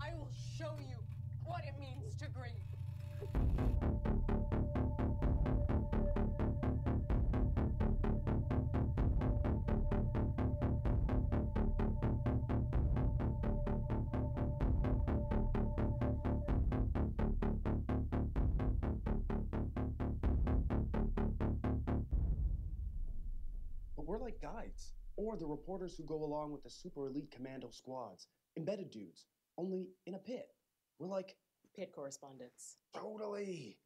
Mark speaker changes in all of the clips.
Speaker 1: I will show you what it means to grieve.
Speaker 2: But we're like guides, or the reporters who go along with the super elite commando squads, embedded dudes, only in a pit. We're like
Speaker 1: Pit correspondents.
Speaker 2: Totally.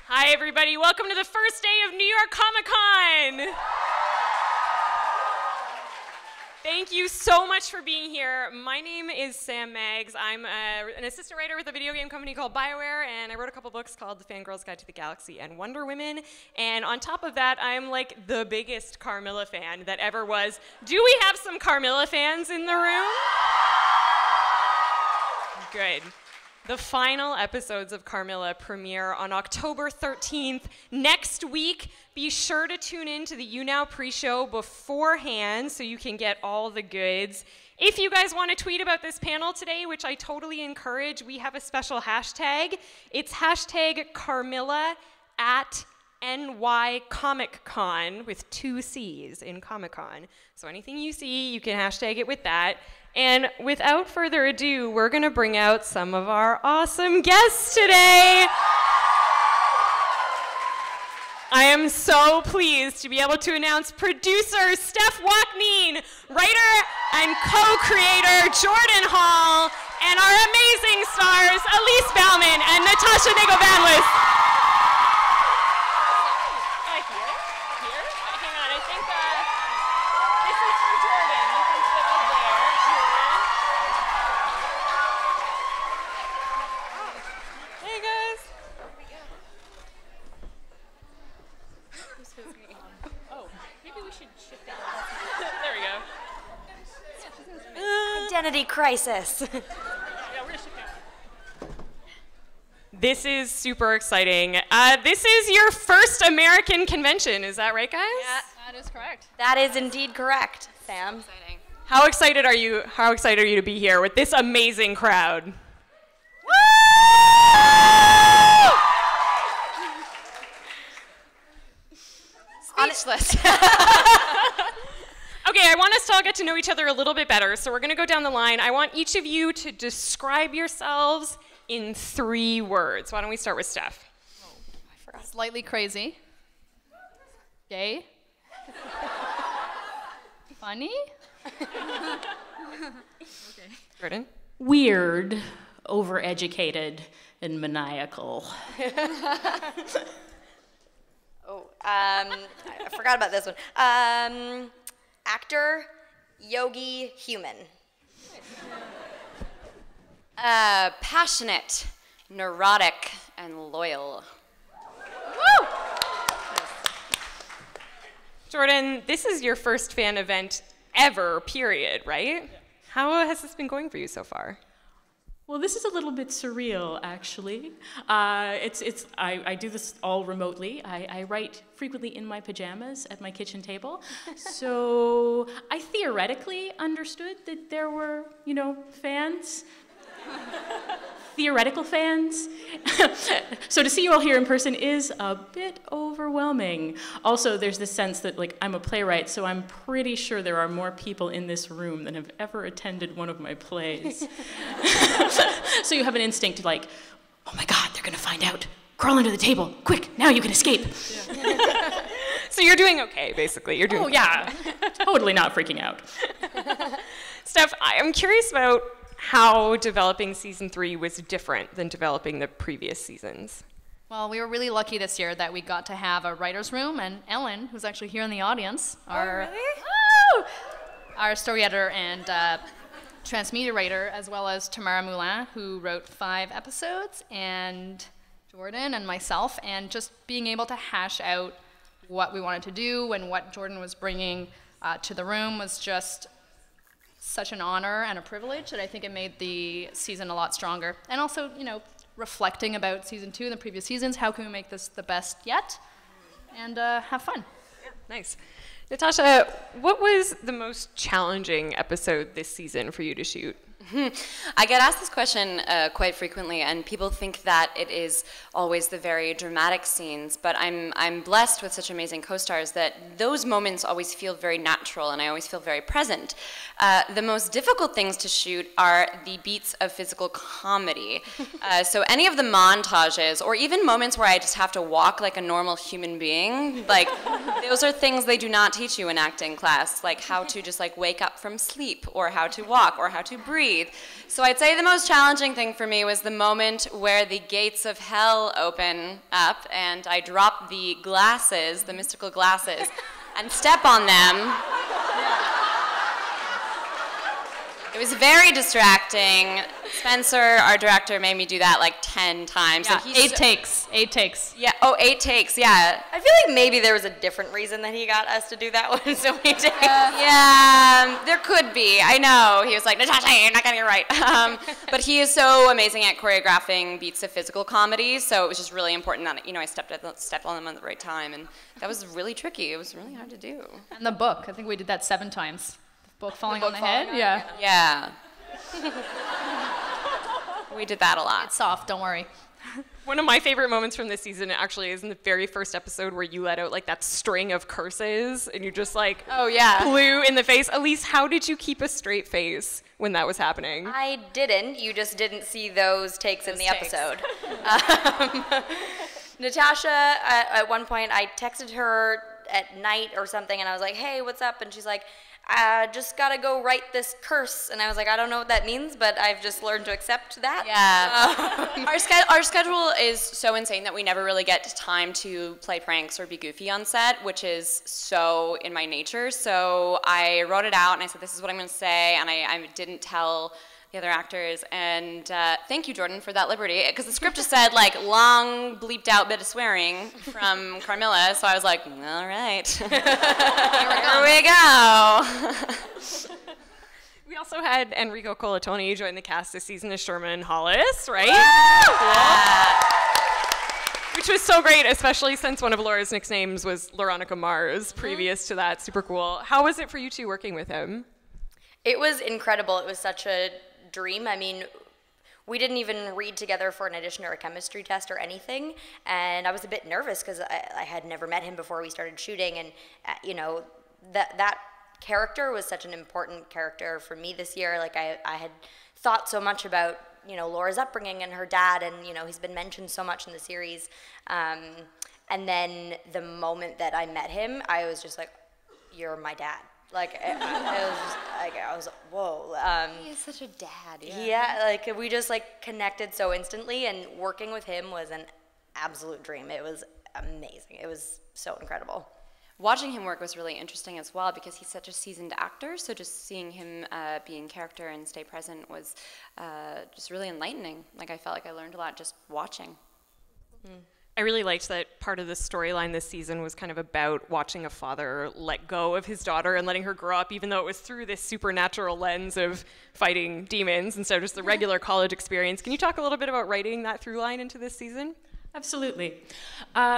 Speaker 3: Hi, everybody. Welcome to the first day of New York Comic Con. Thank you so much for being here. My name is Sam Maggs. I'm an assistant writer with a video game company called BioWare, and I wrote a couple books called The Fangirl's Guide to the Galaxy and Wonder Women. And on top of that, I'm like the biggest Carmilla fan that ever was. Do we have some Carmilla fans in the room? Good. The final episodes of Carmilla premiere on October 13th. Next week, be sure to tune in to the YouNow pre-show beforehand so you can get all the goods. If you guys want to tweet about this panel today, which I totally encourage, we have a special hashtag. It's hashtag Carmilla at NYComicCon with 2 C's in Comic-Con. So anything you see, you can hashtag it with that. And without further ado, we're gonna bring out some of our awesome guests today. I am so pleased to be able to announce producer Steph Ouaknine, writer and co-creator Jordan Hall, and our amazing stars Elise Bauman and Natasha Negovanlis.
Speaker 4: Identity crisis.
Speaker 3: This is super exciting. This is your first American convention, is that right, guys?
Speaker 4: Yeah,
Speaker 5: that is correct.
Speaker 4: That is indeed correct, Sam.
Speaker 5: Exciting.
Speaker 3: How excited are you? How excited are you to be here with this amazing crowd?
Speaker 4: Woo!
Speaker 5: Speechless.
Speaker 3: Okay, I want us to all get to know each other a little bit better, so we're gonna go down the line. I want each of you to describe yourselves in 3 words. Why don't we start with Steph?
Speaker 5: Oh, I forgot. Slightly crazy. Gay. Funny.
Speaker 3: Okay. Jordan?
Speaker 6: Weird, overeducated, and maniacal.
Speaker 4: I forgot about this one. Actor, yogi, human.
Speaker 7: Passionate, neurotic, and loyal.
Speaker 3: Woo! Jordan, this is your first fan event ever, period, right? How has this been going for you so far?
Speaker 6: Well, this is a little bit surreal, actually. I do this all remotely. I write frequently in my pajamas at my kitchen table. So I theoretically understood that there were, fans. Theoretical fans. So to see you all here in person is a bit overwhelming. Also, there's this sense that, I'm a playwright, so I'm pretty sure there are more people in this room than have ever attended one of my plays. So you have an instinct to oh my God, they're gonna find out. Crawl under the table, quick, now you can escape.
Speaker 3: Yeah. So you're doing okay, basically. You're doing
Speaker 6: Oh yeah, totally not freaking out.
Speaker 3: Steph, I'm curious about how developing season 3 was different than developing the previous seasons.
Speaker 5: Well, we were really lucky this year that we got to have a writer's room, and Ellen, who's actually here in the audience, our story editor and transmedia writer, as well as Tamara Moulin, who wrote 5 episodes, and Jordan and myself, and just being able to hash out what we wanted to do and what Jordan was bringing to the room was just such an honor and a privilege that I think it made the season a lot stronger. And also, you know, reflecting about season 2 and the previous seasons, how can we make this the best yet? And have fun.
Speaker 3: Yeah, nice. Natasha, what was the most challenging episode this season for you to shoot?
Speaker 7: I get asked this question quite frequently, and people think that it is always the very dramatic scenes, but I'm blessed with such amazing co-stars that those moments always feel very natural, and I always feel very present. The most difficult things to shoot are the beats of physical comedy. So any of the montages, or even moments where I just have to walk like a normal human being, like, those are things they do not teach you in acting class, like how to just like wake up from sleep, or how to walk, or how to breathe. So I'd say the most challenging thing for me was the moment where the gates of hell open up and I drop the glasses, the mystical glasses, and step on them. It was very distracting. Spencer, our director, made me do that like 10 times.
Speaker 5: Yeah,
Speaker 7: And
Speaker 5: 8 takes. 8 takes.
Speaker 7: Yeah, 8 takes, yeah.
Speaker 4: I feel like maybe there was a different reason that he got us to do that one so many days.
Speaker 7: Yeah, there could be. I know. He was like, Natasha, you're not getting it right. But he is so amazing at choreographing beats of physical comedy, so it was just really important that, you know, I stepped on them at the right time, and that was really tricky. It was really hard to do.
Speaker 5: And the book, I think we did that 7 times. The book falling on the head, yeah.
Speaker 7: Yeah. We did that a lot.
Speaker 5: It's soft, don't worry.
Speaker 3: One of my favorite moments from this season actually is in the very first episode where you let out like that string of curses and you just like blew in the face. Elise, how did you keep a straight face when that was happening?
Speaker 4: I didn't. You just didn't see those takes in the episode. Natasha, at one point, I texted her at night or something, and I was like, hey, what's up? And she's like, I just gotta go write this curse. And I was like, I don't know what that means, but I've just learned to accept that.
Speaker 7: Yeah. Our schedule is so insane that we never really get time to play pranks or be goofy on set, which is so in my nature. So I wrote it out and I said, this is what I'm gonna say, and I didn't tell the other actors, and thank you, Jordan, for that liberty, because the script just said like long bleeped out bit of swearing from Carmilla, so I was like, all right, here we go.
Speaker 3: We also had Enrico Colatoni join the cast this season as Sherman Hollis, right? Cool. Which was so great, especially since one of Laura's nicknames was Lauronica Mars previous to that. Super cool. How was it for you two working with him?
Speaker 4: It was incredible. It was such a dream. I mean, we didn't even read together for an audition or a chemistry test or anything, and I was a bit nervous because I had never met him before we started shooting, and you know, that character was such an important character for me this year. Like I had thought so much about, you know, Laura's upbringing and her dad, and you know, he's been mentioned so much in the series, and then the moment that I met him, I was just like, you're my dad. Like, it was just, like, I was, whoa.
Speaker 7: He is such a dad,
Speaker 4: Yeah, like, we just, like, connected so instantly, and working with him was an absolute dream. It was amazing. It was so incredible.
Speaker 7: Watching him work was really interesting as well, because he's such a seasoned actor, so just seeing him be in character and stay present was just really enlightening. Like, I felt like I learned a lot just watching.
Speaker 3: I really liked that part of the storyline this season was kind of about watching a father let go of his daughter and letting her grow up, even though it was through this supernatural lens of fighting demons instead of just the regular college experience. Can you talk a little bit about writing that through line into this season?
Speaker 6: Absolutely.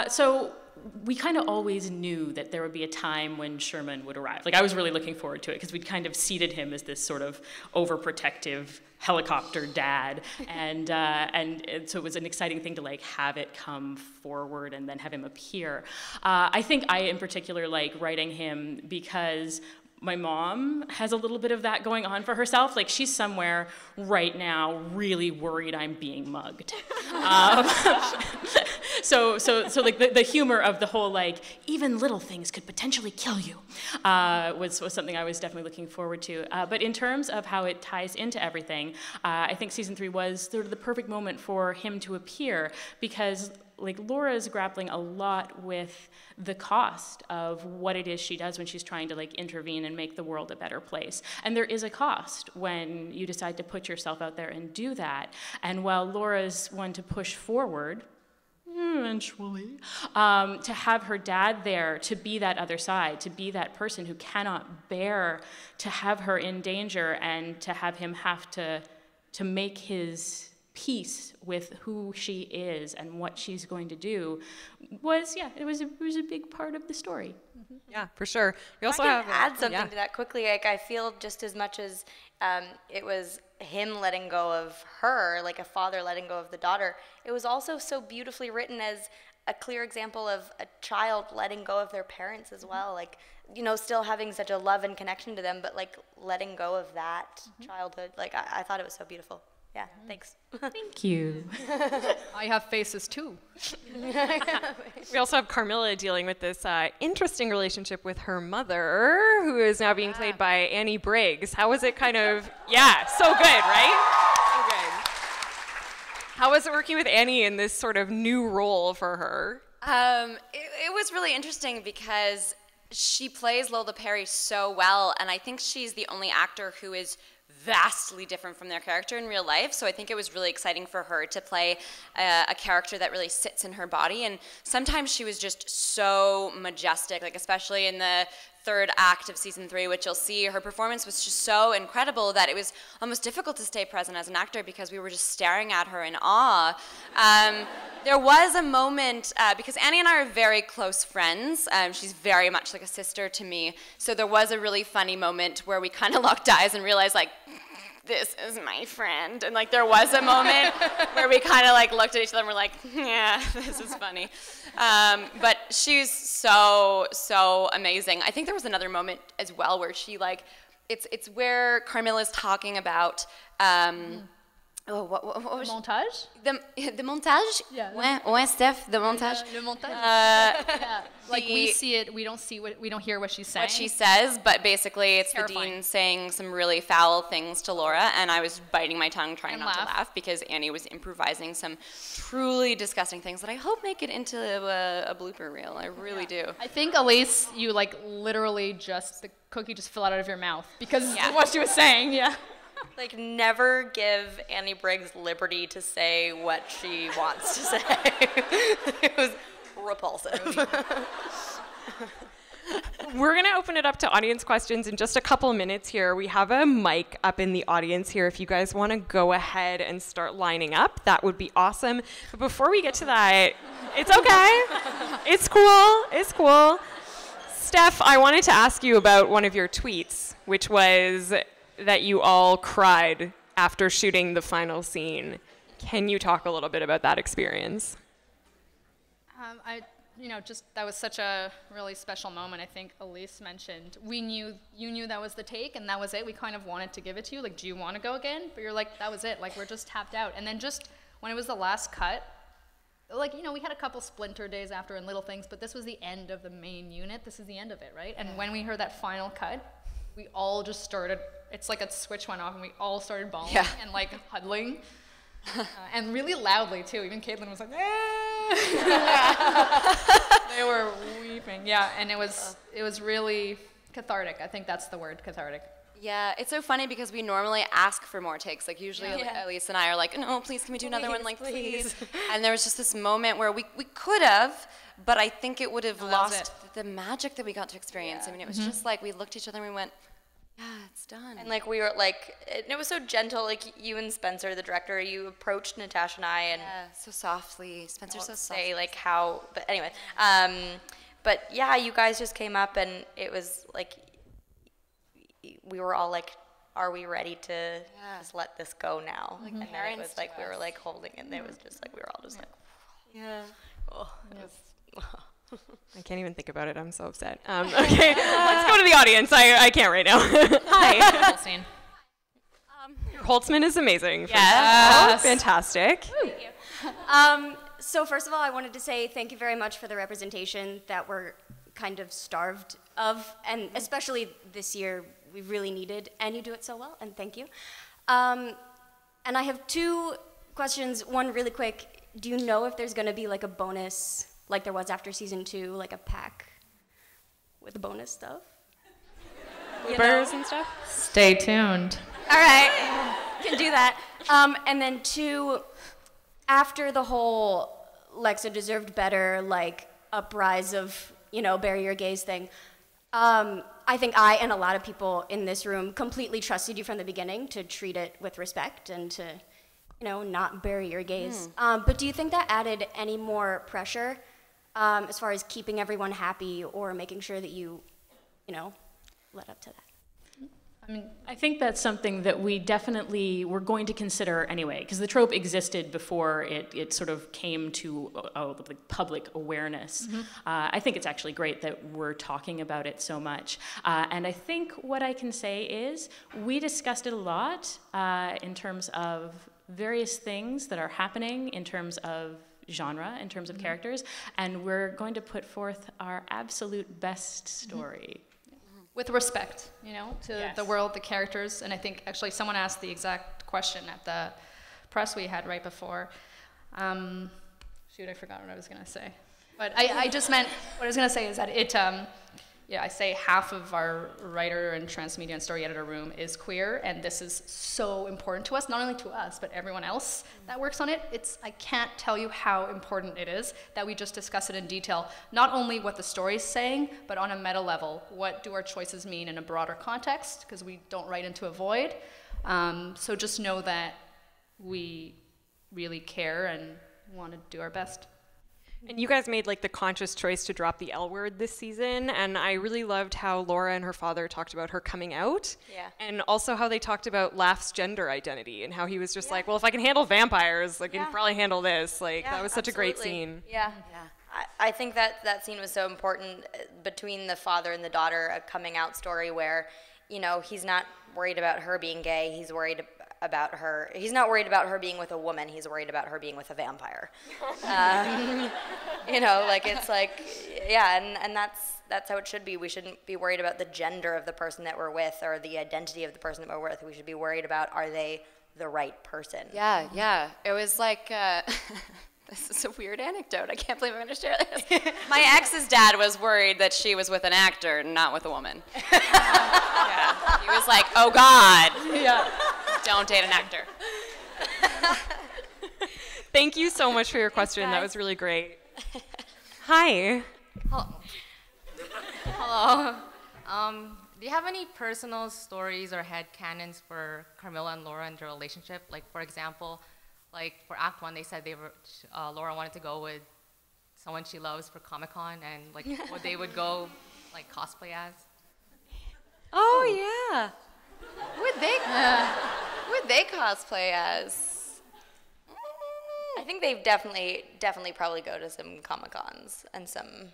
Speaker 6: So we kind of always knew that there would be a time when Sherman would arrive. Like, I was really looking forward to it because we'd kind of seeded him as this sort of overprotective helicopter dad, and so it was an exciting thing to like have it come forward and then have him appear. I think I in particular like writing him because my mom has a little bit of that going on for herself. Like, she's somewhere right now really worried I'm being mugged. So like the humor of the whole like even little things could potentially kill you was something I was definitely looking forward to. But in terms of how it ties into everything, I think season 3 was sort of the perfect moment for him to appear, because like Laura's grappling a lot with the cost of what it is she does when she's trying to like intervene and make the world a better place. And there is a cost when you decide to put yourself out there and do that. And while Laura's one to push forward, eventually, to have her dad there, to be that other side, to be that person who cannot bear to have her in danger, and to have him have to make his peace with who she is and what she's going to do was, it was a big part of the story.
Speaker 3: Yeah, for sure. We also
Speaker 4: I
Speaker 3: have
Speaker 4: can add something to that quickly. Like, I feel just as much as it was him letting go of her, like a father letting go of the daughter, it was also so beautifully written as a clear example of a child letting go of their parents as well. Like, you know, still having such a love and connection to them, but like letting go of that childhood. Like, I thought it was so beautiful. Yeah, thanks.
Speaker 6: Thank you.
Speaker 5: I have faces too.
Speaker 3: We also have Carmilla dealing with this interesting relationship with her mother, who is now being played by Annie Briggs. How was it kind of, so good, right? So good. How was it working with Annie in this sort of new role for her?
Speaker 7: It was really interesting because she plays Lola Perry so well, and I think she's the only actor who is vastly different from their character in real life, so I think it was really exciting for her to play a character that really sits in her body, and sometimes she was just so majestic, like especially in the third act of season 3, which you'll see, her performance was just so incredible that it was almost difficult to stay present as an actor because we were just staring at her in awe. There was a moment, because Annie and I are very close friends, she's very much like a sister to me, so there was a really funny moment where we kind of locked eyes and realized, like, this is my friend. And like there was a moment where we kind of like looked at each other and we're like, yeah, this is funny. But she's so amazing. I think there was another moment as well where she like, it's where Carmilla's talking about, what was
Speaker 5: Montage?
Speaker 7: The montage?
Speaker 5: Yeah.
Speaker 7: Ouais, Steph, the montage.
Speaker 5: Le montage. Like we see it, we don't hear what she's saying.
Speaker 7: What she says, but basically it's
Speaker 5: Terrifying.
Speaker 7: the dean saying some really foul things to Laura, and I was biting my tongue trying not to laugh because Annie was improvising some truly disgusting things that I hope make it into a blooper reel. I really do.
Speaker 5: I think, Elise, you like literally the cookie just fell out of your mouth because of what she was saying,
Speaker 4: Like, never give Annie Briggs liberty to say what she wants to say. It was repulsive.
Speaker 3: We're going to open it up to audience questions in just a couple minutes here. We have a mic up in the audience here. If you guys want to go ahead and start lining up, that would be awesome. But before we get to that, it's okay. It's cool. It's cool. Steph, I wanted to ask you about one of your tweets, which was that you all cried after shooting the final scene. Can you talk a little bit about that experience?
Speaker 5: That was such a really special moment. I think Elise mentioned, you knew that was the take and that was it. We kind of wanted to give it to you. Like, do you want to go again? But you're like, that was it. Like, we're just tapped out. And then just when it was the last cut, like, we had a couple splinter days after and little things, but this was the end of the main unit. This is the end of it, right? And when we heard that final cut, we all just started, it's like a switch went off and we all started bawling and like huddling. And really loudly too. Even Caitlin was like, They were weeping. Yeah, and it was really cathartic. I think that's the word, cathartic.
Speaker 7: Yeah, it's so funny because we normally ask for more takes. Like usually Elise and I are like, no, please, can we do another one? Like, please. And there was just this moment where we could have, but I think it would have lost the magic that we got to experience. I mean, it was just like we looked at each other and we went, yeah, it's done. And
Speaker 4: like we were like, it was so gentle. Like you and Spencer, the director, you approached Natasha and I, and
Speaker 7: so softly. Spencer so softly.
Speaker 4: Say like how, but anyway, but yeah, you guys just came up, and it was like we were all like, are we ready to just let this go now? Like, and then it was like we were like holding it, and it was just like we were all just like,
Speaker 3: I can't even think about it. I'm so upset. Okay, let's go to the audience. I can't right now. Hi. Holtzman is amazing.
Speaker 8: Yes.
Speaker 3: Oh, fantastic.
Speaker 8: Thank you. So first of all, I wanted to say thank you very much for the representation that we're kind of starved of, and especially this year, we really needed, and you do it so well, and thank you. And I have two questions. One really quick. Do you know if there's going to be like a bonus, like there was after season 2, like a pack with bonus stuff?
Speaker 3: Bloopers and stuff?
Speaker 5: Stay tuned.
Speaker 8: All right, can do that. And then 2, after the whole Lexa deserved better, like uprise of, bury your gays thing. I think I and a lot of people in this room completely trusted you from the beginning to treat it with respect and to, not bury your gays. But do you think that added any more pressure as far as keeping everyone happy or making sure that you, led up to that?
Speaker 6: I think that's something that we definitely were going to consider anyway, because the trope existed before it sort of came to the public awareness. I think it's actually great that we're talking about it so much. And I think what I can say is we discussed it a lot in terms of various things that are happening in terms of genre, in terms of characters, and we're going to put forth our absolute best story.
Speaker 5: With respect, to the world, the characters, and I think actually someone asked the exact question at the press we had right before. Shoot, I forgot what I was gonna say. But I just meant, what I was gonna say is that I say half of our writer and transmedia and story editor room is queer, and this is so important to us, not only to us, but everyone else that works on it. I can't tell you how important it is that we just discuss it in detail, not only what the story's saying, but on a meta level. What do our choices mean in a broader context? Because we don't write into a void. So just know that we really care and want to do our best.
Speaker 3: And you guys made like the conscious choice to drop the L word this season, and I really loved how Laura and her father talked about her coming out, and also how they talked about Laugh's gender identity and how he was just like, well, if I can handle vampires, I can probably handle this. Like that was such a great scene.
Speaker 4: I think that scene was so important between the father and the daughter, a coming out story where, he's not worried about her being gay. He's not worried about her being with a woman. He's worried about her being with a vampire. And that's how it should be. We shouldn't be worried about the gender of the person that we're with or the identity of the person that we're with. We should be worried about, are they the right person?
Speaker 7: Yeah. It was like, this is a weird anecdote. I can't believe I'm going to share this. My ex's dad was worried that she was with an actor, not with a woman. He was like, oh God. Don't date an actor.
Speaker 3: Thank you so much for your question. That was really great. Hi.
Speaker 9: Hello. Do you have any personal stories or headcanons for Carmilla and Laura and their relationship? Like, for example, for Act 1, they said Laura wanted to go with someone she loves for Comic-Con, and what they would go cosplay as.
Speaker 7: Oh yeah. Would they cosplay as?
Speaker 4: I think they definitely probably go to some Comic-Cons and some.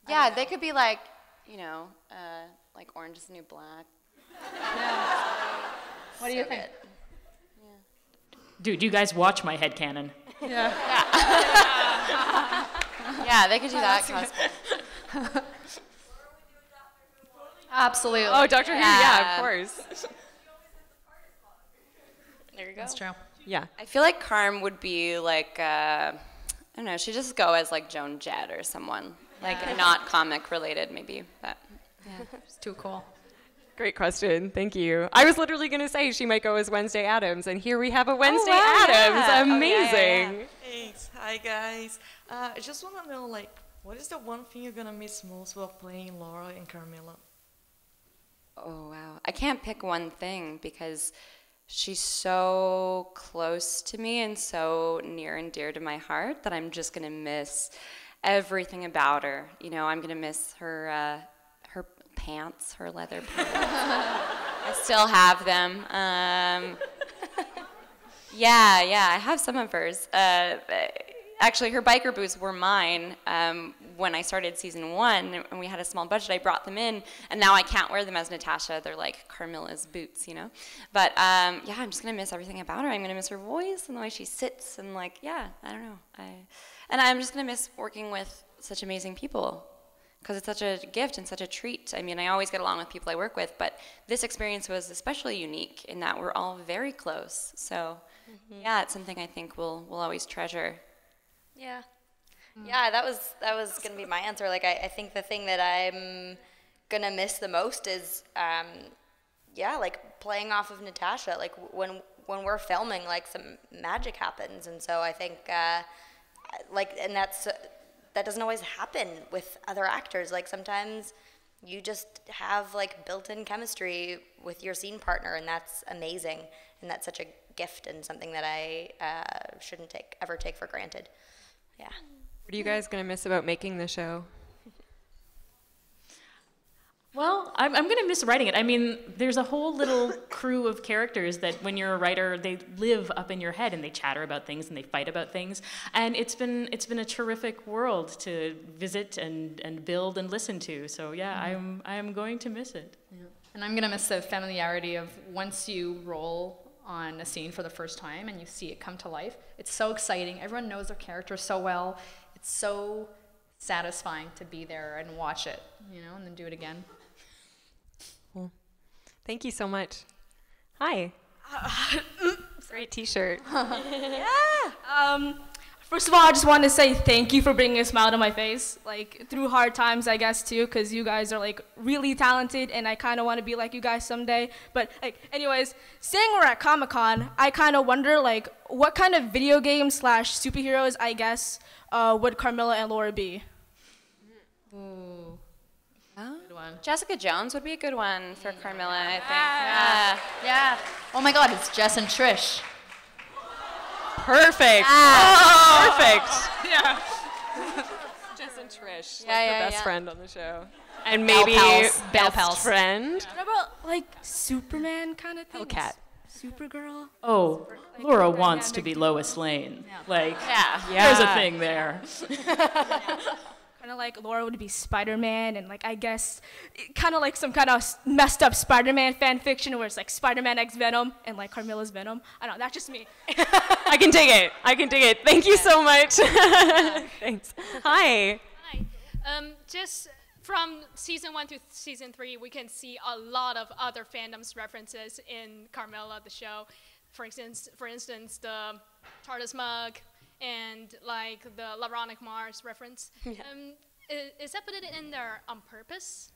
Speaker 7: Yeah, they could be like Orange is the New Black.
Speaker 5: What do you think?
Speaker 6: Dude, you guys watch my headcanon.
Speaker 7: Yeah, they could do that cosplay.
Speaker 5: Absolutely.
Speaker 3: Oh, Doctor Who, yeah, of course.
Speaker 4: There you go.
Speaker 5: That's true.
Speaker 3: Yeah.
Speaker 7: I feel like Carm would be I don't know, she'd just go as Joan Jett or someone. Not comic related maybe, but
Speaker 5: It's too cool.
Speaker 3: Great question. Thank you. I was literally going to say she might go as Wednesday Addams, and here we have a Wednesday Addams. Amazing.
Speaker 10: Thanks. Hi, guys. I just want to know, what is the one thing you're going to miss most while playing Laura and Carmilla?
Speaker 7: Oh, wow. I can't pick one thing because she's so close to me and so near and dear to my heart that I'm just going to miss everything about her. I'm going to miss her pants, her leather pants. I still have them. I have some of hers. Actually, her biker boots were mine when I started season 1, and we had a small budget. I brought them in, and now I can't wear them as Natasha. They're like Carmilla's boots, But I'm just gonna miss everything about her. I'm gonna miss her voice and the way she sits, and I don't know. And I'm just gonna miss working with such amazing people, because it's such a gift and such a treat. I mean, I always get along with people I work with, but this experience was especially unique in that we're all very close. So, it's something I think we'll always treasure.
Speaker 4: Yeah, that was gonna be my answer. I think the thing that I'm gonna miss the most is, playing off of Natasha. When we're filming, some magic happens, and so I think and that doesn't always happen with other actors. Like sometimes you just have like built-in chemistry with your scene partner, and that's amazing. And that's such a gift and something that I shouldn't ever take for granted. Yeah.
Speaker 3: What are you guys gonna miss about making the show?
Speaker 6: Well, I'm going to miss writing it. I mean, there's a whole little crew of characters that when you're a writer, they live up in your head and they chatter about things and they fight about things. And it's been a terrific world to visit and build and listen to. So yeah, I'm going to miss it.
Speaker 5: Yeah. And I'm going to miss the familiarity of once you roll on a scene for the first time and you see it come to life. It's so exciting. Everyone knows their character so well. It's so satisfying to be there and watch it, and then do it again.
Speaker 3: Well, thank you so much. Hi. Great t-shirt.
Speaker 11: Yeah. First of all, I just wanted to say thank you for bringing a smile to my face, like through hard times, I guess, too, because you guys are like really talented, and I kind of want to be like you guys someday. But anyways, saying we're at Comic-Con, I kind of wonder like what kind of video game / superheroes, I guess, would Carmilla and Laura be?
Speaker 5: Ooh.
Speaker 7: Oh.
Speaker 5: Good one.
Speaker 7: Jessica Jones would be a good one for Carmilla, I think.
Speaker 5: Yeah. Oh my God, it's Jess and Trish.
Speaker 3: Perfect.
Speaker 7: Ah.
Speaker 3: Perfect. Yeah. Jess and Trish, the best friend on the show, and maybe best friend.
Speaker 11: What about like Superman kind of thing?
Speaker 3: Hellcat.
Speaker 11: Supergirl.
Speaker 6: Oh, Laura wants to be Lois Lane. Like, there's a thing there.
Speaker 11: Kind of like Laura would be Spider-Man, and like I guess kind of like some kind of messed up Spider-Man fan fiction where it's like Spider-Man x Venom and like Carmilla's Venom. I don't know, that's just me.
Speaker 3: I can dig it. Thank you so much. Thanks. Hi.
Speaker 12: Hi. Just from season 1 to season 3, we can see a lot of other fandoms references in Carmilla, the show. For instance, the TARDIS mug, and like the Laronic Mars reference. Yeah. Is that put it in there on purpose?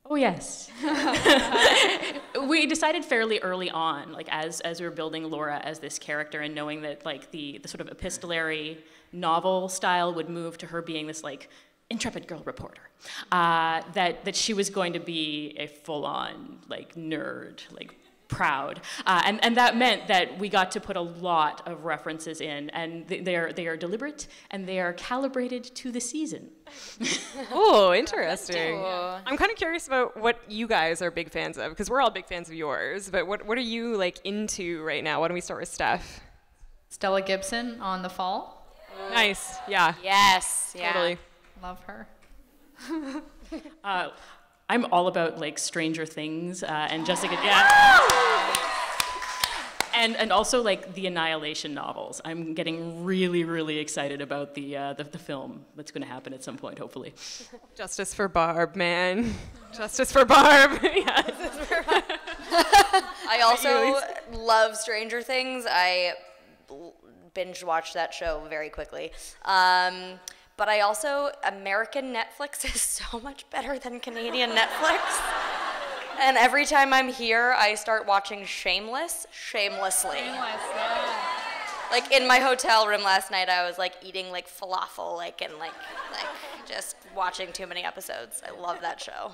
Speaker 6: Oh yes. We decided fairly early on, like as we were building Laura as this character and knowing that like the sort of epistolary novel style would move to her being this like intrepid girl reporter, that she was going to be a full-on like nerd, like proud, and that meant that we got to put a lot of references in, and they are deliberate and they are calibrated to the season.
Speaker 3: Oh, interesting. I'm kind of curious about what you guys are big fans of, because we're all big fans of yours. But what are you like into right now? Why don't we start with Steph?
Speaker 5: Stella Gibson on The Fall.
Speaker 3: Nice. Yeah.
Speaker 7: Yes. Yeah.
Speaker 3: Totally.
Speaker 5: Love her.
Speaker 6: I'm all about like Stranger Things and Jessica. Yeah. And also like the Annihilation novels. I'm getting really, really excited about the film that's going to happen at some point, hopefully.
Speaker 3: Justice for Barb, man. Justice for Barb. Yes.
Speaker 4: I also love Stranger Things. I binge watched that show very quickly. But I also, American Netflix is so much better than Canadian Netflix. And every time I'm here, I start watching shamelessly.
Speaker 5: Shameless, yeah.
Speaker 4: Like in my hotel room last night, I was like eating like falafel, like just watching too many episodes. I love that show.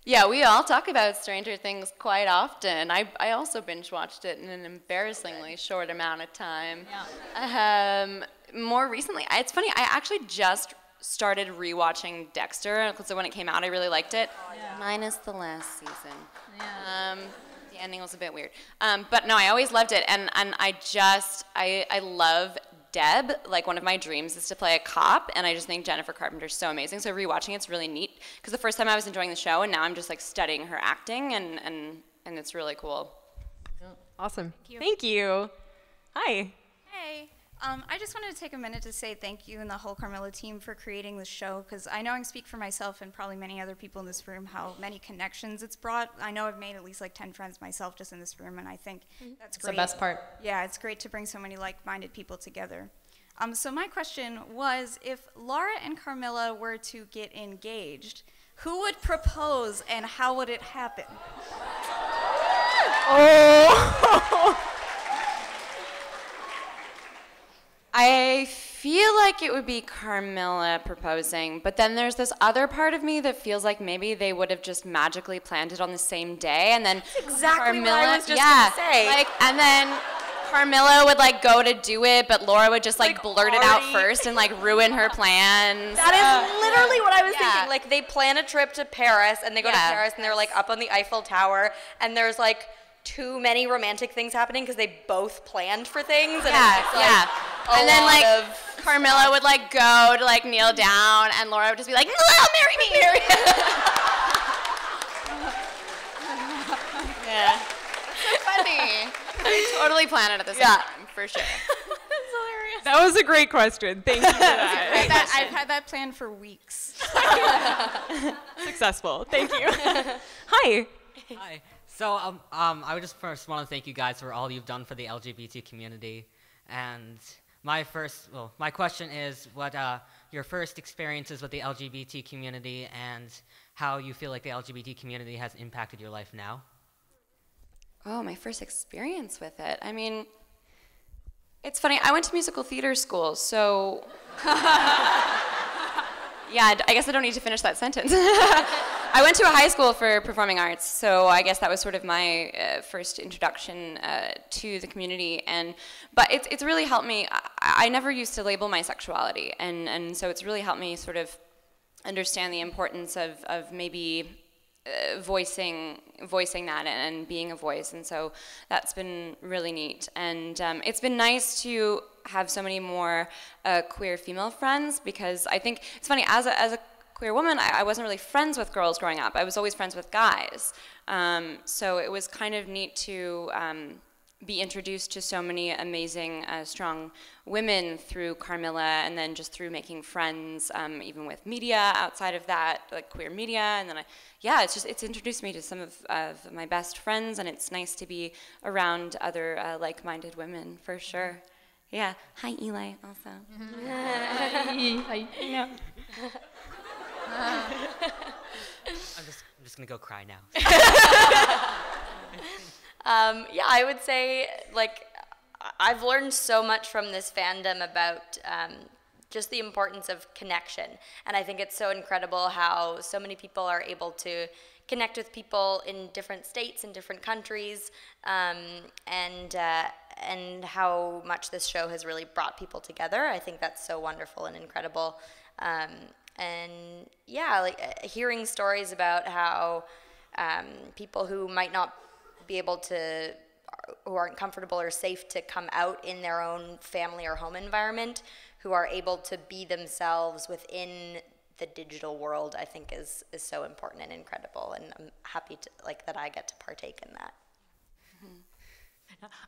Speaker 7: Yeah, we all talk about Stranger Things quite often. I also binge watched it in an embarrassingly short amount of time. Yeah. More recently, it's funny, I actually just started rewatching Dexter, so when it came out I really liked it, minus the last season. Yeah. The ending was a bit weird. But no, I always loved it, and I love Deb. Like, one of my dreams is to play a cop, and I just think Jennifer Carpenter's so amazing, so rewatching it's really neat, because the first time I was enjoying the show, and now I'm just like studying her acting, and it's really cool.
Speaker 3: Awesome. Thank you. Hi.
Speaker 13: Hey. I just wanted to take a minute to say thank you and the whole Carmilla team for creating this show, because I know I can speak for myself and probably many other people in this room how many connections it's brought. I know I've made at least like 10 friends myself just in this room, and I think that's great.
Speaker 5: It's the best part.
Speaker 13: Yeah, it's great to bring so many like-minded people together. So my question was, if Laura and Carmilla were to get engaged, who would propose and how would it happen?
Speaker 7: Oh! I feel like it would be Carmilla proposing, but then there's this other part of me that feels like maybe they would have just magically planned it on the same day, and then
Speaker 4: That's exactly
Speaker 7: Carmilla,
Speaker 4: what I was just gonna say.
Speaker 7: like, and then Carmilla would like go to do it, but Laura would just like blurt it out first and like ruin her plans.
Speaker 4: That is literally what I was thinking. Like they plan a trip to Paris and they go to Paris and they're like up on the Eiffel Tower and there's like too many romantic things happening because they both planned for things. And it's like
Speaker 7: and then like Carmilla would like go to like kneel down and Laura would just be like, "No, marry me." Marry Yeah. So funny. I totally plan it at the same time, for sure.
Speaker 3: That's hilarious. That was a great question. Thank you for that.
Speaker 13: I've had that planned for weeks.
Speaker 3: Successful. Thank you. Hi.
Speaker 14: Hi. So I just first want to thank you guys for all you've done for the LGBT community. And my question is what your first experiences with the LGBT community and how you feel like the LGBT community has impacted your life now.
Speaker 7: Oh, my first experience with it. I mean, it's funny. I went to musical theater school, so yeah, I guess I don't need to finish that sentence. I went to a high school for performing arts, so I guess that was sort of my first introduction to the community. But it's really helped me. I never used to label my sexuality, and so it's really helped me sort of understand the importance of maybe voicing that and being a voice, and so that's been really neat. And it's been nice to have so many more queer female friends, because I think it's funny, as a queer woman, I wasn't really friends with girls growing up. I was always friends with guys. So it was kind of neat to be introduced to so many amazing, strong women through Carmilla, and then just through making friends, even with media outside of that, like queer media. And then it's introduced me to some of my best friends, and it's nice to be around other like-minded women, for sure. Yeah. Hi, Eli, also.
Speaker 3: Hi. Yeah.
Speaker 14: I'm just gonna go cry now.
Speaker 4: Yeah, I would say, like, I've learned so much from this fandom about just the importance of connection. And I think it's so incredible how so many people are able to connect with people in different states and different countries, and how much this show has really brought people together. I think that's so wonderful and incredible. And yeah, like hearing stories about how people who might not be able to, who aren't comfortable or safe to come out in their own family or home environment, who are able to be themselves within the digital world, I think is so important and incredible, and I'm happy to, like, that I get to partake in that.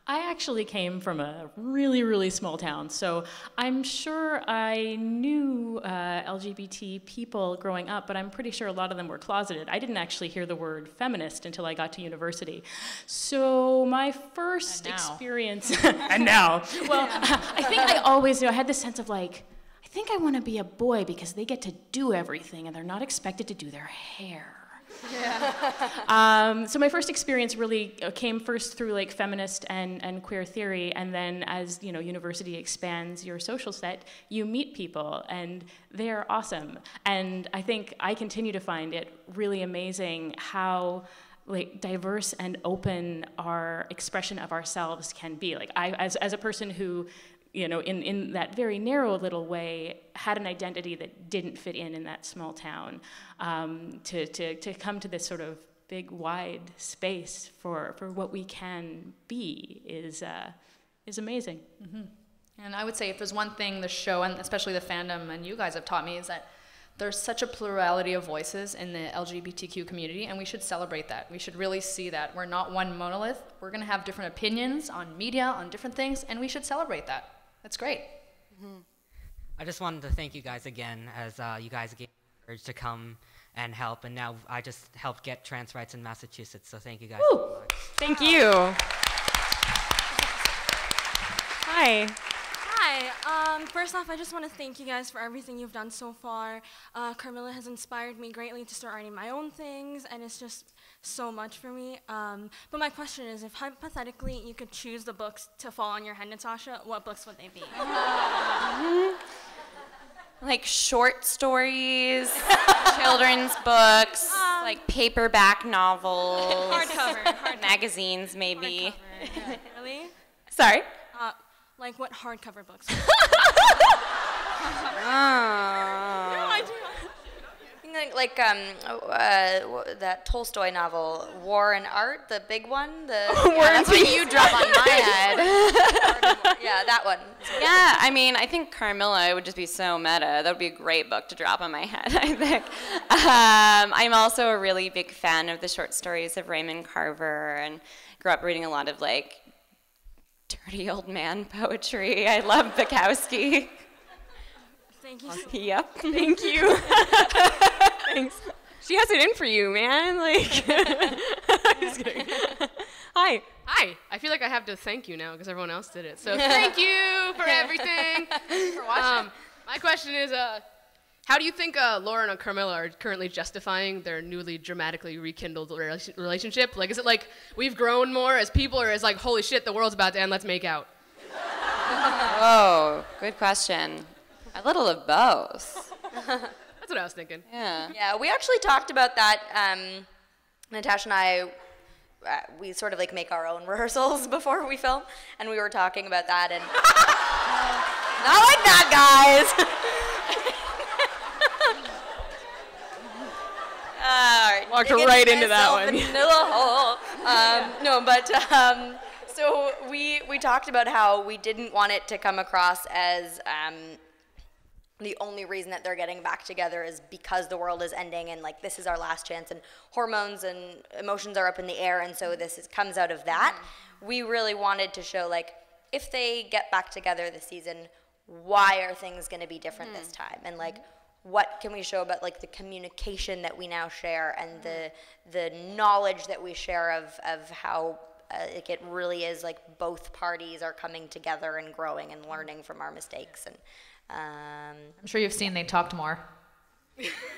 Speaker 6: I actually came from a really, really small town, so I'm sure I knew LGBT people growing up, but I'm pretty sure a lot of them were closeted. I didn't actually hear the word feminist until I got to university. So my first experience, and now, well, I think I always knew, I had this sense of like, I think I want to be a boy because they get to do everything and they're not expected to do their hair. Yeah. So my first experience really came first through like feminist and queer theory, and then as university expands your social set, you meet people and they're awesome. And I think I continue to find it really amazing how like diverse and open our expression of ourselves can be. Like I, as a person who, in that very narrow little way, had an identity that didn't fit in that small town, to come to this sort of big, wide space for what we can be is amazing.
Speaker 5: Mm-hmm. And I would say if there's one thing the show, and especially the fandom, and you guys have taught me, is that there's such a plurality of voices in the LGBTQ community, and we should celebrate that. We should really see that. We're not one monolith. We're going to have different opinions on media, on different things, and we should celebrate that. That's great.
Speaker 14: Mm-hmm. I just wanted to thank you guys again, as you guys gave me the courage to come and help, and now I just helped get trans rights in Massachusetts, so thank you guys so much.
Speaker 3: Thank you. Hi.
Speaker 15: Hi. First off, I just want to thank you guys for everything you've done so far. Carmilla has inspired me greatly to start writing my own things, and it's just so much for me. But my question is, if hypothetically you could choose the books to fall on your head, Natasha, what books would they be?
Speaker 7: Like short stories, children's books, like paperback novels,
Speaker 15: hardcover.
Speaker 7: magazines maybe.
Speaker 15: Hardcover. Really?
Speaker 7: Sorry?
Speaker 15: Like what hardcover books?
Speaker 4: Like that Tolstoy novel, War and Art, the big one. That's what you drop on my head. Yeah, that one.
Speaker 7: Yeah, I mean, I think Carmilla would just be so meta. That would be a great book to drop on my head, I think. I'm also a really big fan of the short stories of Raymond Carver, and grew up reading a lot of like dirty old man poetry. I love Bukowski.
Speaker 15: Thank you.
Speaker 3: Yep. Thank you. Thanks. She has it in for you, man. Like, I'm just kidding. Hi.
Speaker 16: Hi. I feel like I have to thank you now because everyone else did it. So thank you for everything.
Speaker 5: For watching.
Speaker 16: My question is, how do you think Laura and Carmilla are currently justifying their newly dramatically rekindled relationship? Like, is it like we've grown more as people, or is like, holy shit, the world's about to end, let's make out?
Speaker 7: Oh, good question. A little of both.
Speaker 16: That's what I was thinking.
Speaker 4: Yeah, we actually talked about that. Natasha and I, we sort of like make our own rehearsals before we film, and we were talking about that, and not like that, guys. All right,
Speaker 3: walked right into that one.
Speaker 4: No, but so we talked about how we didn't want it to come across as the only reason that they're getting back together is because the world is ending and like this is our last chance and hormones and emotions are up in the air, and so comes out of that. We really wanted to show like if they get back together this season, why are things going to be different this time, and like what can we show about like the communication that we now share and the knowledge that we share of how it really is like both parties are coming together and growing and learning from our mistakes. And
Speaker 17: I'm sure you've seen they talked more.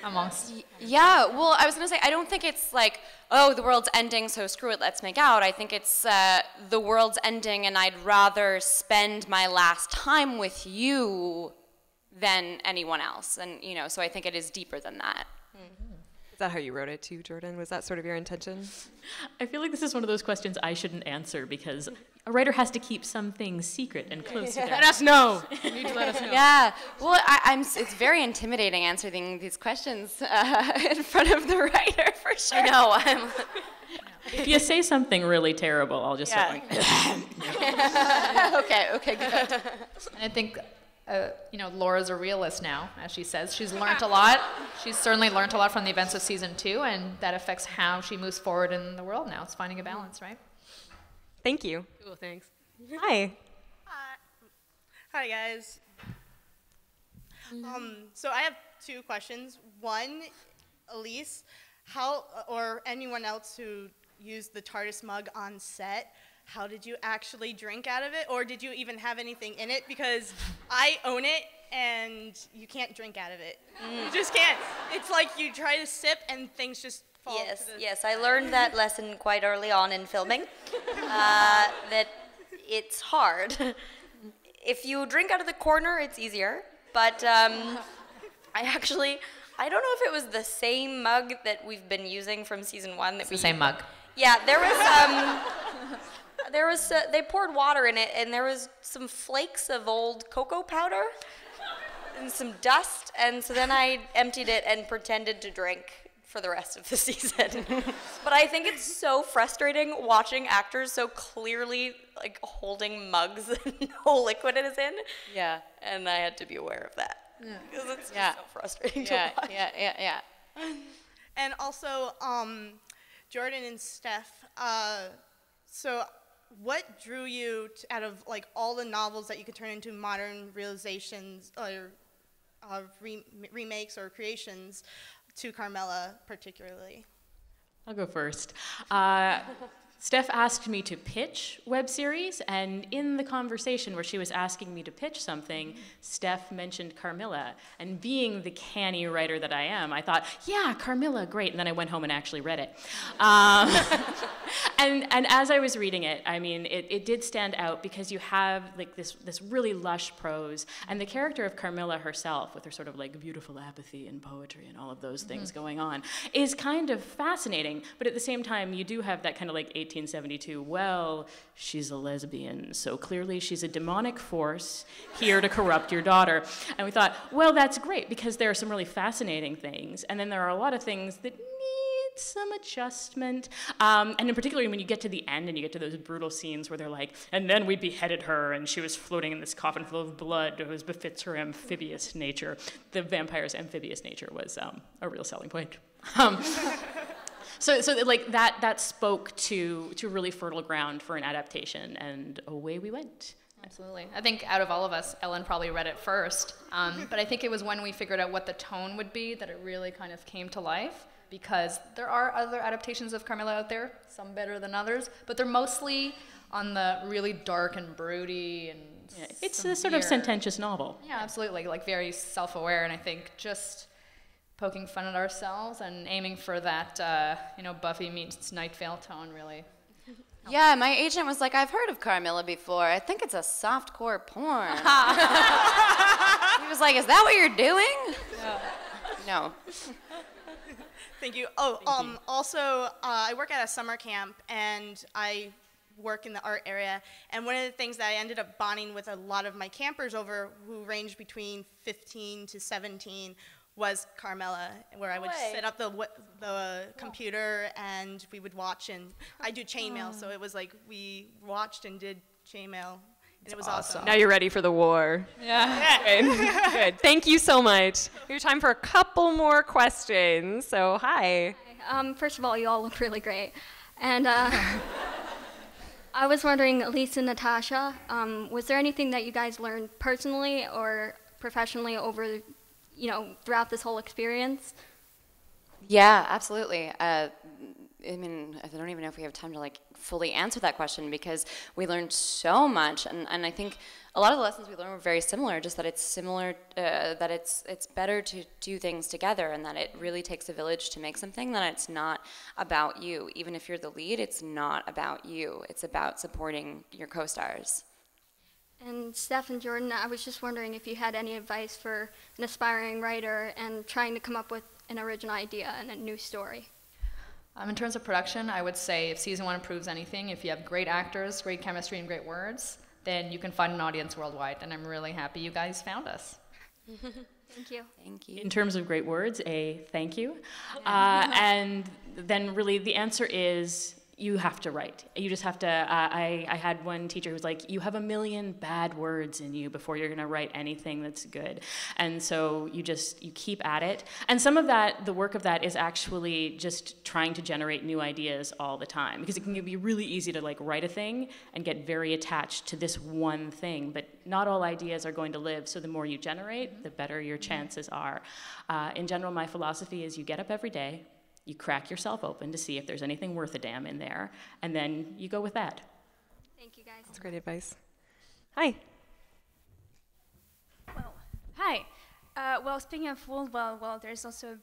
Speaker 17: Almost.
Speaker 7: Yeah, well, I was going to say, I don't think it's like, oh, the world's ending, so screw it, let's make out. I think it's the world's ending, and I'd rather spend my last time with you than anyone else. And, you know, so I think it is deeper than that.
Speaker 3: Is that how you wrote it too, Jordan? Was that sort of your intention?
Speaker 6: I feel like this is one of those questions I shouldn't answer because a writer has to keep some things secret and close to their...
Speaker 16: Let us know. You need to let us know.
Speaker 7: Yeah, well, it's very intimidating answering these questions in front of the writer, for sure.
Speaker 4: I know.
Speaker 6: If you say something really terrible, I'll just
Speaker 7: okay, good.
Speaker 17: I think, you know, Laura's a realist now, as she says. She's learned a lot. She's certainly learned a lot from the events of season 2, and that affects how she moves forward in the world now. It's finding a balance, right?
Speaker 3: Thank you.
Speaker 16: Cool, thanks.
Speaker 3: Hi.
Speaker 18: Hi, guys. So I have 2 questions. One, Elise, how, or anyone else who used the TARDIS mug on set, how did you actually drink out of it, or did you even have anything in it? Because I own it, and you can't drink out of it. You just can't. It's like you try to sip, and things just fall to the
Speaker 4: Yes, I learned that lesson quite early on in filming, that it's hard. If you drink out of the corner, it's easier, but I don't know if it was the same mug that we've been using from season 1.
Speaker 17: It's the same mug.
Speaker 4: Yeah, there was they poured water in it, and there was some flakes of old cocoa powder and some dust, and so then I emptied it and pretended to drink for the rest of the season. But I think it's so frustrating watching actors so clearly like holding mugs that no liquid is in.
Speaker 7: Yeah.
Speaker 4: And I had to be aware of that. Because it's just so frustrating to watch.
Speaker 7: Yeah.
Speaker 18: And also, Jordan and Steph, so what drew you out of like all the novels that you could turn into modern realizations or remakes or creations to Carmilla particularly?
Speaker 6: I'll go first. Steph asked me to pitch web series, and in the conversation where she was asking me to pitch something, Steph mentioned Carmilla. And being the canny writer that I am, I thought, yeah, Carmilla, great. And then I went home and actually read it. And as I was reading it, I mean, it did stand out because you have like this really lush prose, and the character of Carmilla herself, with her sort of like beautiful apathy and poetry and all of those things going on, is kind of fascinating. But at the same time, you do have that kind of like 1872, well, she's a lesbian, so clearly she's a demonic force here to corrupt your daughter. And we thought, well, that's great, because there are some really fascinating things, and then there are a lot of things that need some adjustment. And in particular, when you get to the end and you get to those brutal scenes where they're like, and then we beheaded her, and she was floating in this coffin full of blood, as befits her amphibious nature. The vampire's amphibious nature was a real selling point. So like that spoke to really fertile ground for an adaptation, and away we went.
Speaker 17: Absolutely. I think out of all of us, Ellen probably read it first, but I think it was when we figured out what the tone would be that it really kind of came to life, because there are other adaptations of Carmilla out there, some better than others, but they're mostly on the really dark and broody and
Speaker 6: it's a sort of sententious novel.
Speaker 17: Yeah, absolutely, like very self-aware, and I think just poking fun at ourselves and aiming for that, Buffy meets Night Vale tone, really.
Speaker 7: Yeah, my agent was like, I've heard of Carmilla before. I think it's a softcore porn. He was like, is that what you're doing? No.
Speaker 18: Thank you. Also, I work at a summer camp, and I work in the art area, and one of the things that I ended up bonding with a lot of my campers over, who ranged between 15 to 17, was Carmilla, where I would set up the computer and we would watch, and I do chainmail, so it was like we watched and did chainmail, and it was awesome.
Speaker 3: Now you're ready for the war. Yeah. Good. Thank you so much. We have time for a couple more questions. So hi.
Speaker 15: First of all, you all look really great, and I was wondering, Elise and Natasha, was there anything that you guys learned personally or professionally over throughout this whole experience?
Speaker 7: Yeah, absolutely. I mean, I don't even know if we have time to like fully answer that question, because we learned so much, and I think a lot of the lessons we learned were very similar, just that it's similar, that it's better to do things together, and that it really takes a village to make something, that it's not about you. Even if you're the lead, it's not about you. It's about supporting your co-stars.
Speaker 15: And Steph and Jordan, I was just wondering if you had any advice for an aspiring writer and trying to come up with an original idea and a new story.
Speaker 17: In terms of production, I would say if season 1 proves anything, if you have great actors, great chemistry, and great words, then you can find an audience worldwide, and I'm really happy you guys found us.
Speaker 15: Thank you.
Speaker 7: Thank you.
Speaker 6: In terms of great words, a thank you. And then really the answer is, you have to write. You just have to, I had one teacher who was like, you have 1,000,000 bad words in you before you're gonna write anything that's good. And so you keep at it. And some of that, the work of that is actually just trying to generate new ideas all the time, because it can be really easy to like write a thing and get very attached to this one thing, but not all ideas are going to live, so the more you generate, the better your chances are. In general, my philosophy is you get up every day, you crack yourself open to see if there's anything worth a damn in there, and then you go with that.
Speaker 15: Thank you, guys.
Speaker 3: That's great advice. Hi.
Speaker 19: Well, hi. Well, speaking of well, there's also a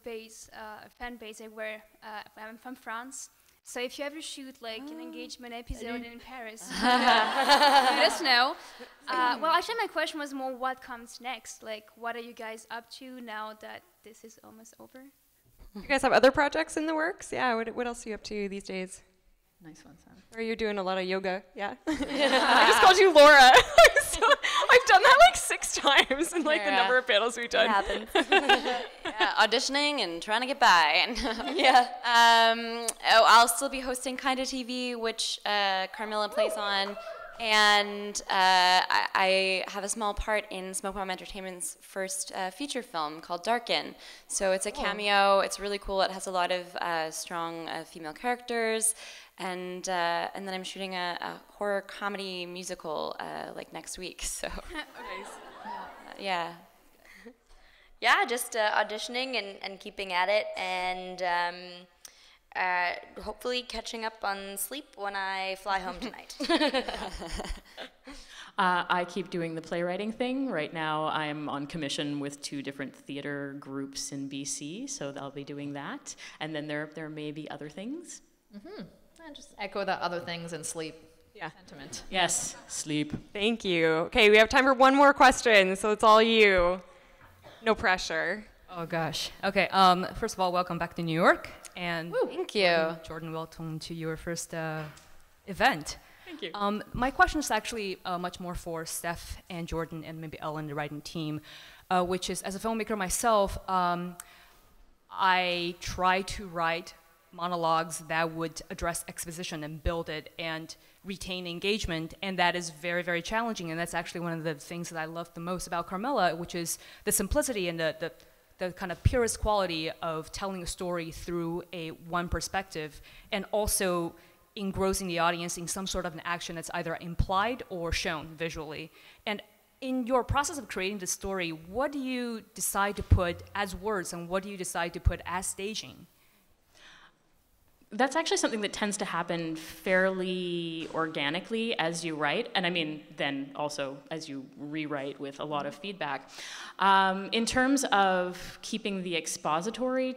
Speaker 19: fan base where I'm from France. So if you ever shoot like an engagement episode in Paris, let us know. Well, actually, my question was more, what comes next? Like, what are you guys up to now that this is almost over?
Speaker 3: You guys have other projects in the works? Yeah, what else are you up to these days?
Speaker 17: Nice one, Sam.
Speaker 3: Or you're doing a lot of yoga, yeah? I just called you Laura. So I've done that like 6 times in like the number of panels we've done.
Speaker 7: It happens. Yeah, auditioning and trying to get by. And
Speaker 3: yeah.
Speaker 7: I'll still be hosting KindaTV, which Carmilla plays on. And I have a small part in Smoke Bomb Entertainment's first feature film called Darken. So it's a cameo. It's really cool. It has a lot of strong female characters. And then I'm shooting a horror comedy musical like next week. So yeah.
Speaker 4: Yeah, just auditioning and keeping at it. And hopefully catching up on sleep when I fly home tonight.
Speaker 6: I keep doing the playwriting thing. Right now I'm on commission with 2 different theater groups in BC, so I'll be doing that. And then there may be other things.
Speaker 17: Mm-hmm. And just echo the other things and sleep sentiment.
Speaker 6: Yes, sleep.
Speaker 3: Thank you. Okay, we have time for one more question, so it's all you. No pressure.
Speaker 20: Oh gosh. Okay. First of all, welcome back to New York, and
Speaker 7: thank you,
Speaker 20: Jordan. Welcome to your first event.
Speaker 6: Thank you.
Speaker 20: My question is actually much more for Steph and Jordan and maybe Ellen, the writing team, which is, as a filmmaker myself, I try to write monologues that would address exposition and build it and retain engagement, and that is very, very challenging. And that's actually one of the things that I love the most about Carmilla, which is the simplicity and the kind of purest quality of telling a story through one perspective, and also engrossing the audience in some sort of an action that's either implied or shown visually. And in your process of creating the story, what do you decide to put as words, and what do you decide to put as staging?
Speaker 6: That's actually something that tends to happen fairly organically as you write, and I mean then also as you rewrite with a lot of feedback. In terms of keeping the expository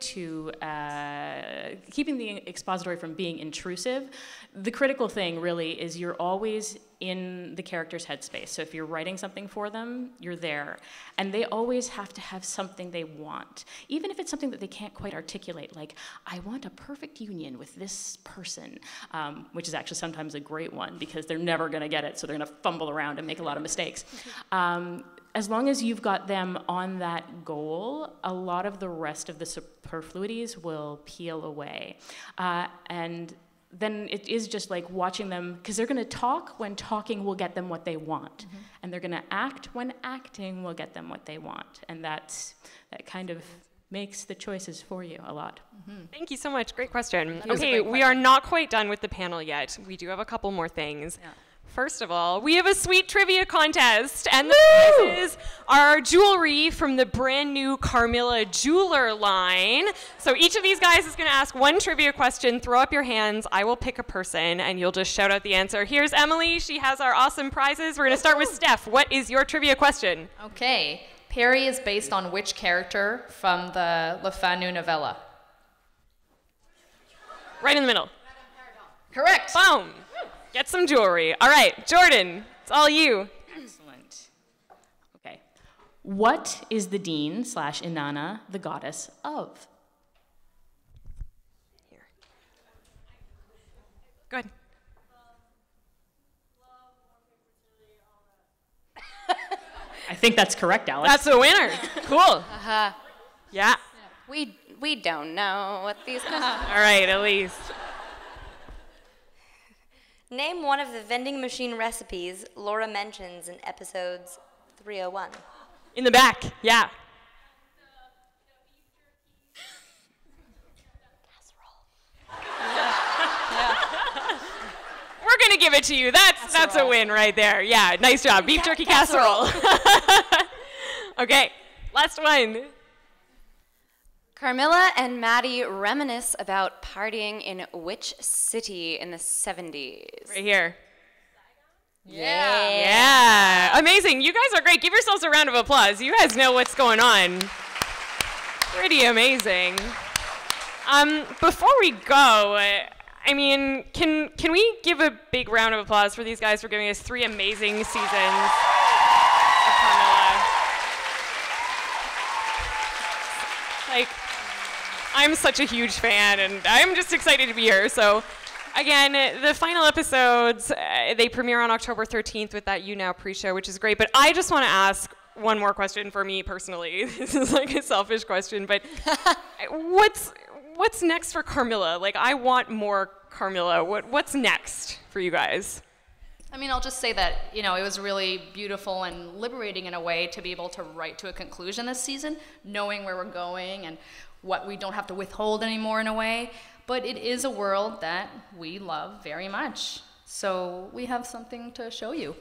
Speaker 6: from being intrusive, the critical thing really is you're always in the character's headspace. So if you're writing something for them, you're there. And they always have to have something they want, even if it's something that they can't quite articulate, like, I want a perfect union with this person, which is actually sometimes a great one because they're never gonna get it, so they're gonna fumble around and make a lot of mistakes. As long as you've got them on that goal, a lot of the rest of the superfluities will peel away. And then it is just like watching them, because they're gonna talk when talking will get them what they want. And they're gonna act when acting will get them what they want. And that kind of makes the choices for you a lot.
Speaker 3: Thank you so much, great question.
Speaker 6: That was a
Speaker 3: Okay,
Speaker 6: great
Speaker 3: we
Speaker 6: question.
Speaker 3: are not quite done with the panel yet. We do have a couple more things. First of all, we have a sweet trivia contest, and the prizes are jewelry from the brand new Carmilla jeweler line. So each of these guys is gonna ask one trivia question. Throw up your hands, I will pick a person, and you'll just shout out the answer. Here's Emily, she has our awesome prizes. We're gonna start with Steph. What is your trivia question?
Speaker 17: Okay. Perry is based on which character from the Le Fanu novella?
Speaker 3: Right in the middle.
Speaker 17: Correct.
Speaker 3: Boom. Get some jewelry. All right, Jordan, it's all you.
Speaker 6: Excellent. Okay. What is the Dean / Inanna the goddess of?
Speaker 3: Here. Go ahead.
Speaker 6: I think that's correct, Alex.
Speaker 3: That's a winner. Cool. Yeah.
Speaker 7: We don't know what these
Speaker 3: All right, Elise.
Speaker 4: Name one of the vending machine recipes Laura mentions in episodes 301.
Speaker 3: In the back, yeah. We're gonna give it to you. That's a win right there. Yeah, nice job. Beef jerky casserole. Okay, last one.
Speaker 7: Carmilla and Maddie reminisce about partying in which city in the 70s?
Speaker 3: Right here.
Speaker 7: Yeah.
Speaker 3: Yeah. Amazing. You guys are great. Give yourselves a round of applause. You guys know what's going on. Pretty amazing. Before we go, I mean, can we give a big round of applause for these guys for giving us 3 amazing seasons of Carmilla? Like, I'm such a huge fan, and I'm just excited to be here. So, again, the final episodes, they premiere on October 13th with that You Now pre-show, which is great. But I just want to ask one more question for me personally. This is like a selfish question, but what's next for Carmilla? Like, I want more Carmilla. What's next for you guys?
Speaker 17: I mean, I'll just say that, you know, it was really beautiful and liberating in a way to be able to write to a conclusion this season, knowing where we're going and what we don't have to withhold anymore in a way. But it is a world that we love very much. So we have something to show you.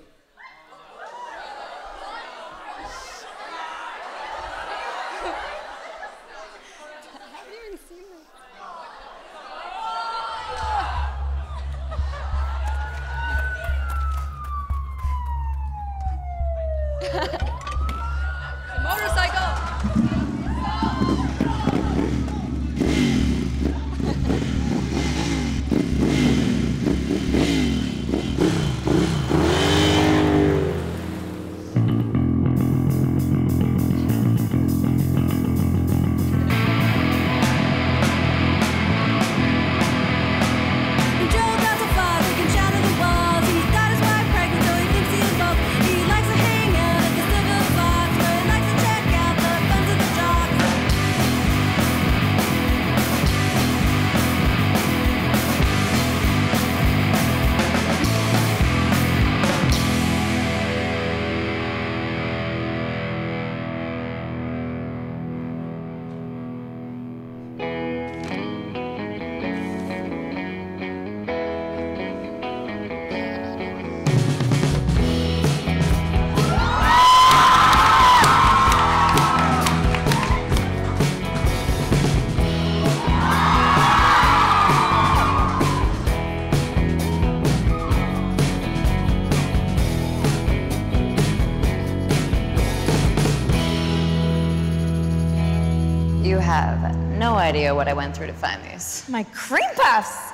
Speaker 21: You have no idea what I went through to find these.
Speaker 22: My cream puffs!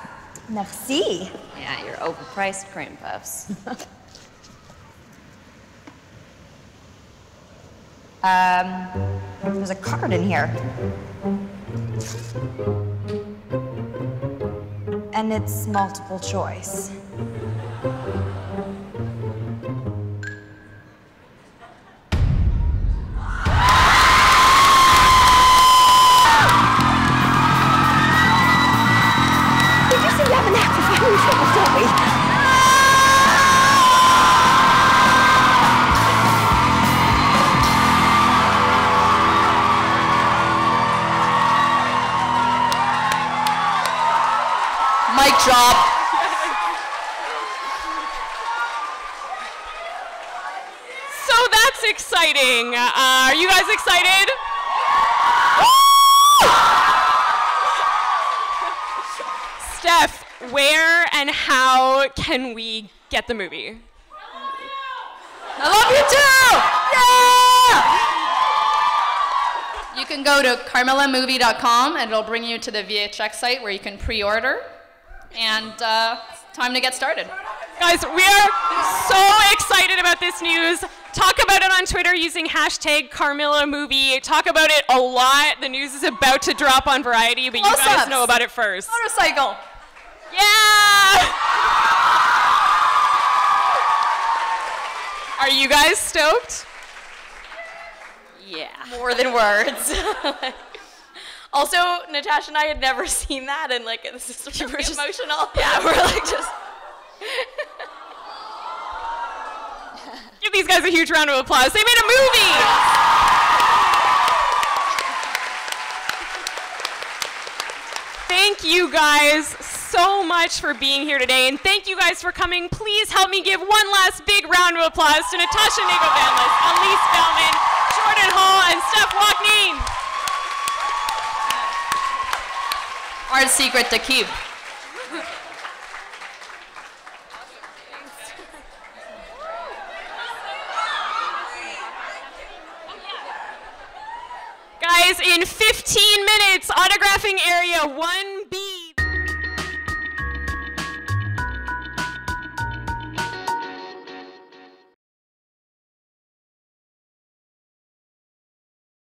Speaker 22: Merci.
Speaker 21: Yeah, your overpriced cream puffs.
Speaker 22: There's a card in here. And it's multiple choice. Did you see you have an app for finding trouble, don't we?
Speaker 17: Mic drop.
Speaker 3: So that's exciting. Are you guys excited? Steph, where and how can we get the movie?
Speaker 17: I love you too! Yeah! You can go to carmillamovie.com and it'll bring you to the VHX site where you can pre-order. And time to get started.
Speaker 3: Guys, we are so excited about this news. Talk about it on Twitter using hashtag #CarmillaMovie. Talk about it a lot. The news is about to drop on Variety, but you guys know about it first.
Speaker 17: Motorcycle.
Speaker 3: Yeah! Are you guys stoked?
Speaker 4: Yeah. More than words. Also, Natasha and I had never seen that, and like this is really emotional. Yeah, we're like just.
Speaker 3: Give these guys a huge round of applause. They made a movie! Thank you guys so much for being here today, and thank you guys for coming. Please help me give one last big round of applause to Natasha Negovanlis, Elise Bauman, Jordan Hall, and Steph Ouaknine.
Speaker 17: Hard secret to keep.
Speaker 3: Guys, in 15 minutes, autographing area 1B.